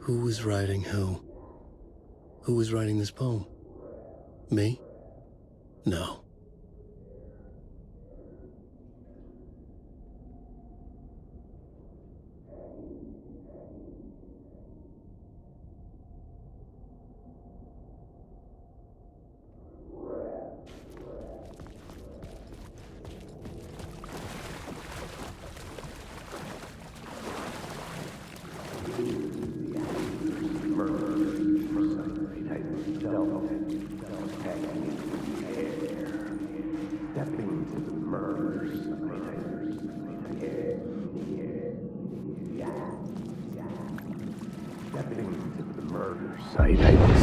Who was writing who? Who was writing this poem? Me? No.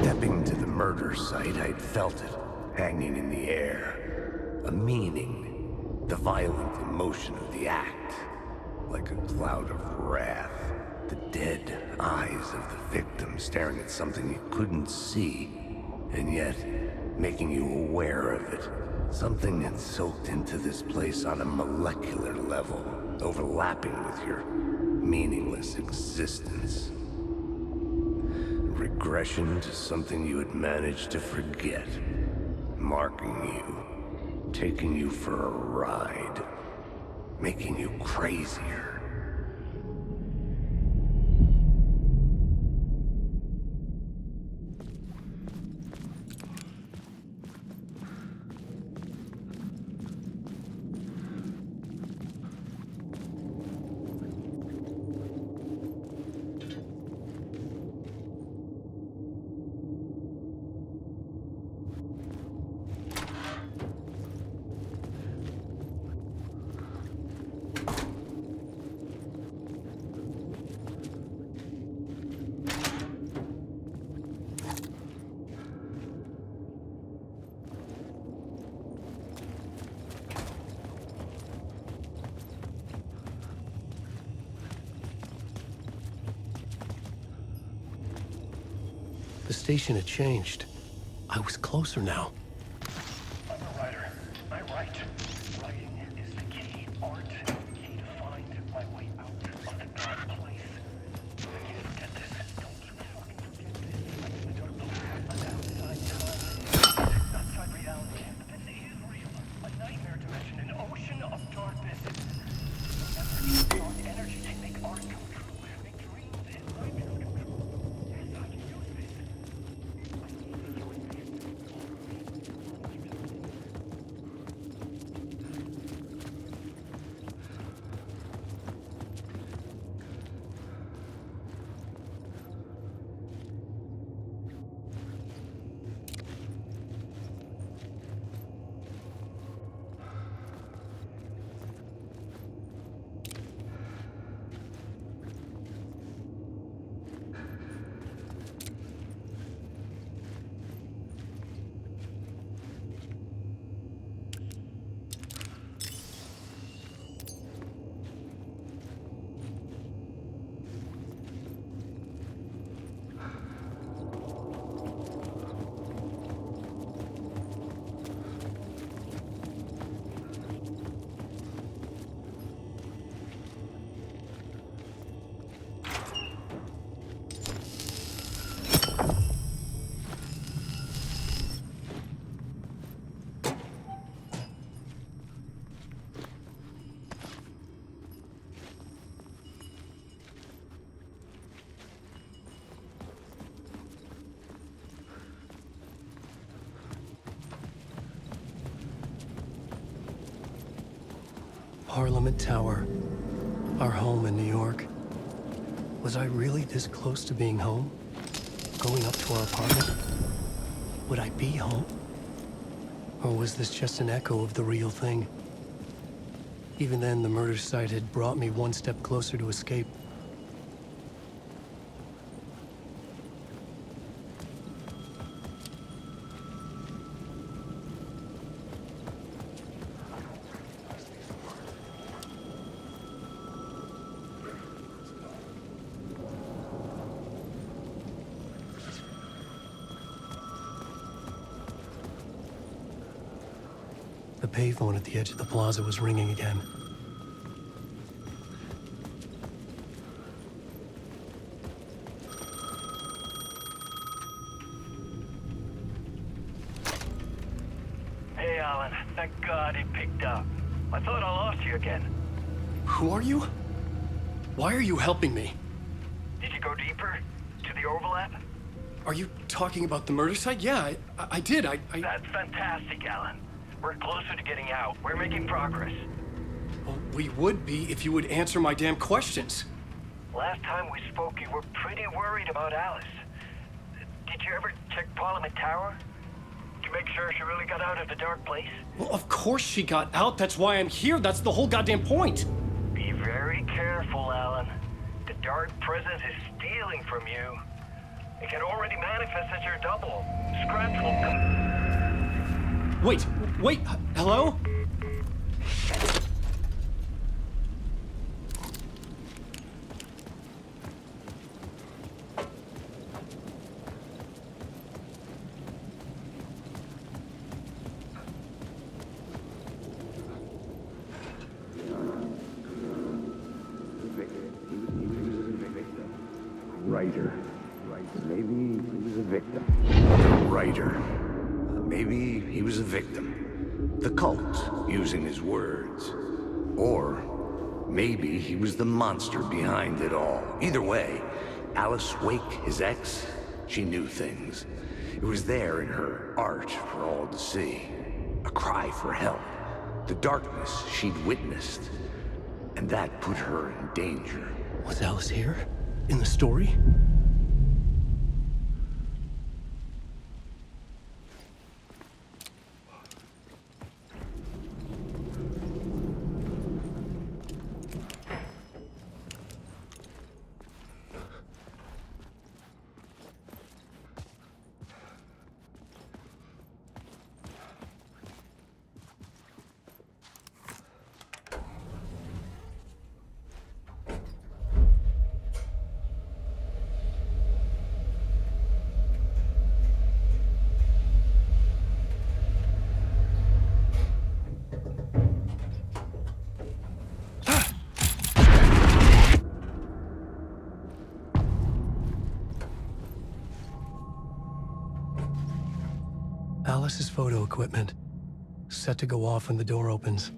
Stepping to the murder site, I'd felt it, hanging in the air. A meaning, the violent emotion of the act, like a cloud of wrath. The dead eyes of the victim staring at something you couldn't see, and yet making you aware of it. Something had soaked into this place on a molecular level, overlapping with your meaningless existence. Regression to something you had managed to forget, marking you, taking you for a ride, making you crazier. The station had changed. I was closer now. I'm a writer. I write. Writing is the key. Art. Key to find my way out of the dark place. I can't forget this. Don't you fucking forget this. I'm in the dark place. I'm outside time. Outside reality. But this is real. A nightmare dimension. An ocean of darkness. Remember, use dark energy to make art come true. Make dreams and nightmares come true. Yes, I can use this. Parliament Tower. Our home in New York. Was I really this close to being home? Going up to our apartment? Would I be home? Or was this just an echo of the real thing? Even then, the murder site had brought me one step closer to escape. The payphone at the edge of the plaza was ringing again. Thank God it picked up. I thought I lost you again. Who are you? Why are you helping me? Did you go deeper? To the overlap? Are you talking about the murder site? Yeah, I did. That's fantastic, Alan. We're closer to getting out. We're making progress. Well, we would be if you would answer my damn questions. Last time we spoke, you were pretty worried about Alice. Did you ever check Parliament Tower? To make sure she really got out of the dark place? Well, of course she got out. That's why I'm here. That's the whole goddamn point. Be very careful, Alan. The dark presence is stealing from you. It can already manifest as your double. Scratch will come. Wait, hello? Writer. Maybe he was a victim. Writer. Maybe he was a victim. The cult, using his words. Or maybe he was the monster behind it all. Either way, Alice Wake, his ex, she knew things. It was there in her art for all to see. A cry for help. The darkness she'd witnessed. And that put her in danger. Was Alice here? In the story? Alice's photo equipment, set to go off when the door opens.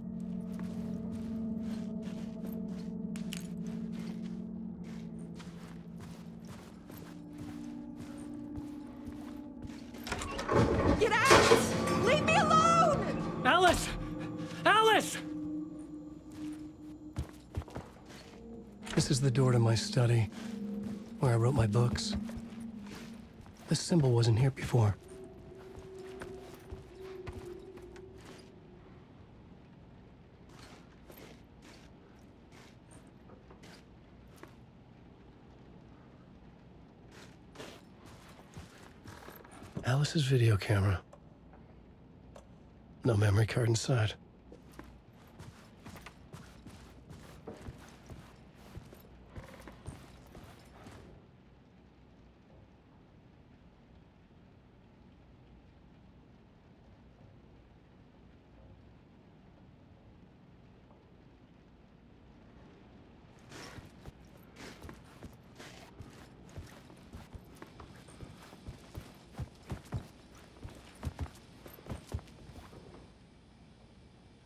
Get out! Leave me alone! Alice! Alice! This is the door to my study, where I wrote my books. This symbol wasn't here before. Alice's video camera. No memory card inside.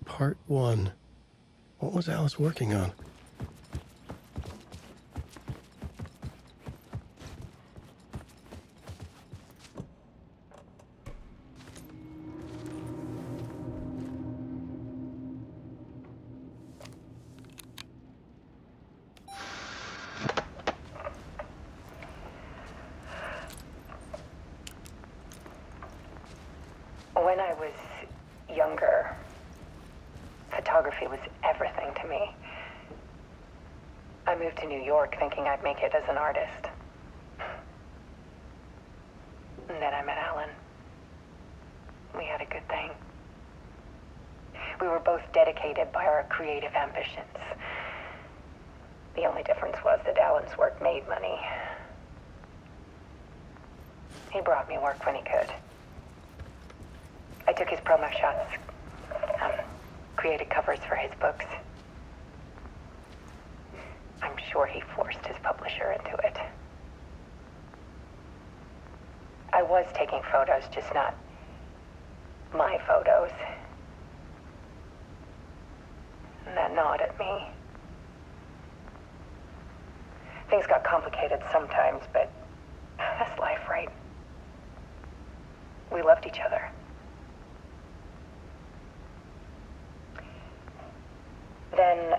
Part 1. What was Alice working on? When I was younger, photography was everything to me. I moved to New York thinking I'd make it as an artist. And then I met Alan. We had a good thing. We were both dedicated by our creative ambitions. The only difference was that Alan's work made money. He brought me work when he could. I took his promo shots, created covers for his books. I'm sure he forced his publisher into it. I was taking photos, just not my photos. and that nod at me. Things got complicated sometimes, but that's life, right? We loved each other. Then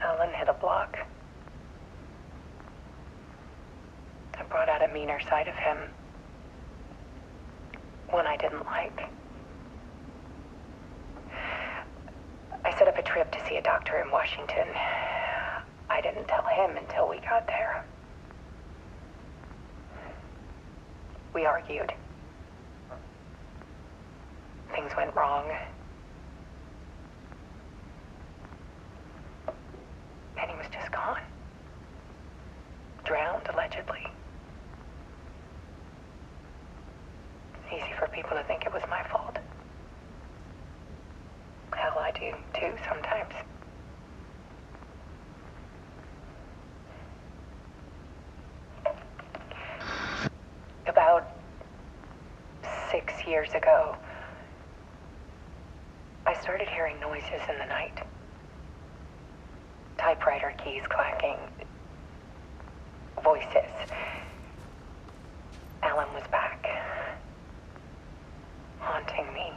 Alan hit a block. I brought out a meaner side of him. One I didn't like. I set up a trip to see a doctor in Washington. I didn't tell him until we got there. We argued. Things went wrong. And he was just gone. Drowned, allegedly. Easy for people to think it was my fault. Hell, I do too sometimes. About 6 years ago, I started hearing noises in the night. Typewriter keys clacking. Voices. Alan was back. Haunting me.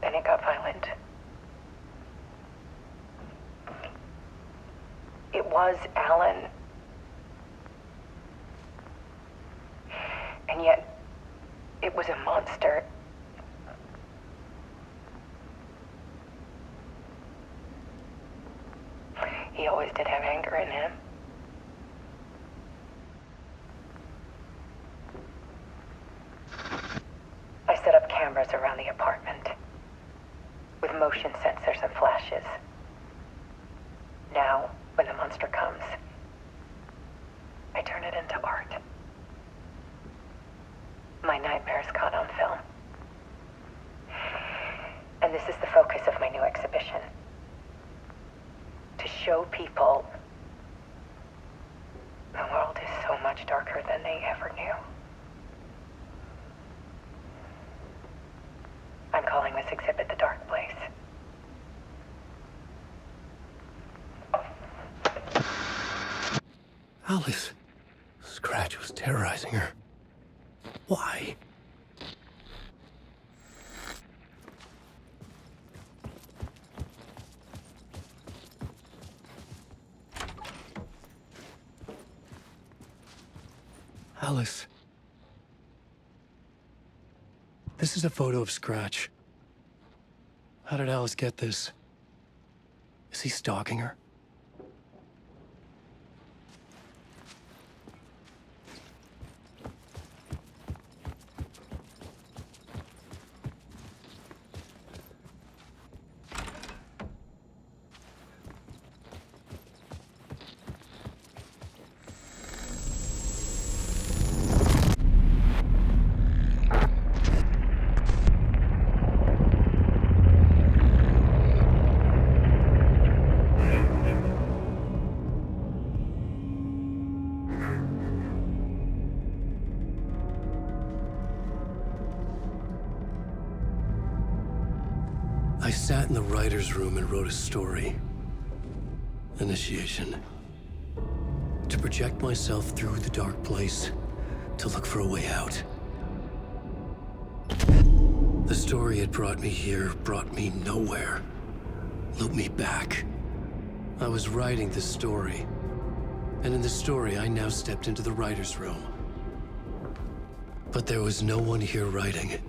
Then it got violent. It was Alan. And yet, it was a monster. He always did have anger in him. I set up cameras around the apartment with motion sensors and flashes. Now, when the monster comes, I turn it into art. My nightmares caught on film. And this is the focus of my new exhibition. To show people the world is so much darker than they ever knew. I'm calling this exhibit The Dark Place. Alice. Scratch was terrorizing her. Why? Alice. This is a photo of Scratch. How did Alice get this? Is he stalking her? I sat in the writer's room and wrote a story. Initiation. To project myself through the dark place, to look for a way out. The story had brought me here, brought me nowhere. Looped me back. I was writing this story. And in the story, I now stepped into the writer's room. But there was no one here writing it.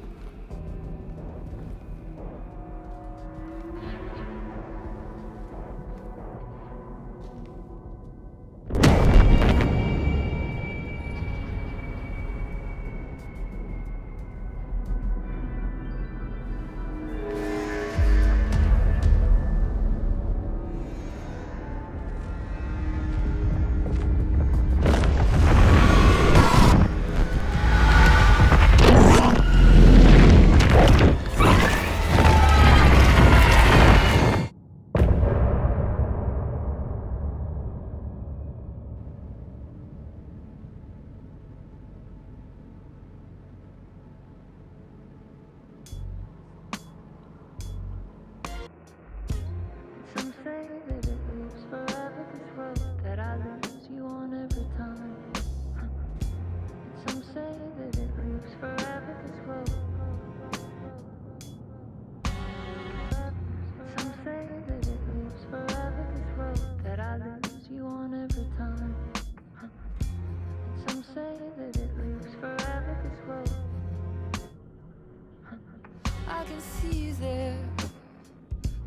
I can see you there,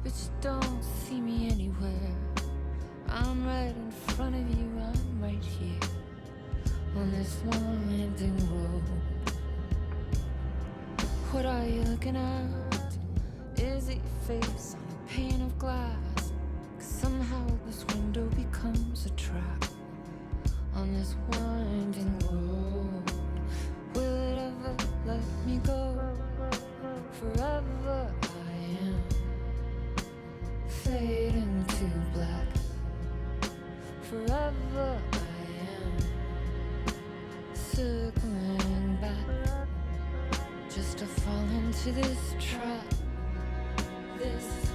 but you don't see me anywhere. I'm right in front of you, I'm right here on this winding road. What are you looking at? Is it your face on a pane of glass? 'Cause somehow this window becomes a trap on this winding road. Will it ever let me go? Forever I am fading to black. Forever I am circling back, just to fall into this trap. This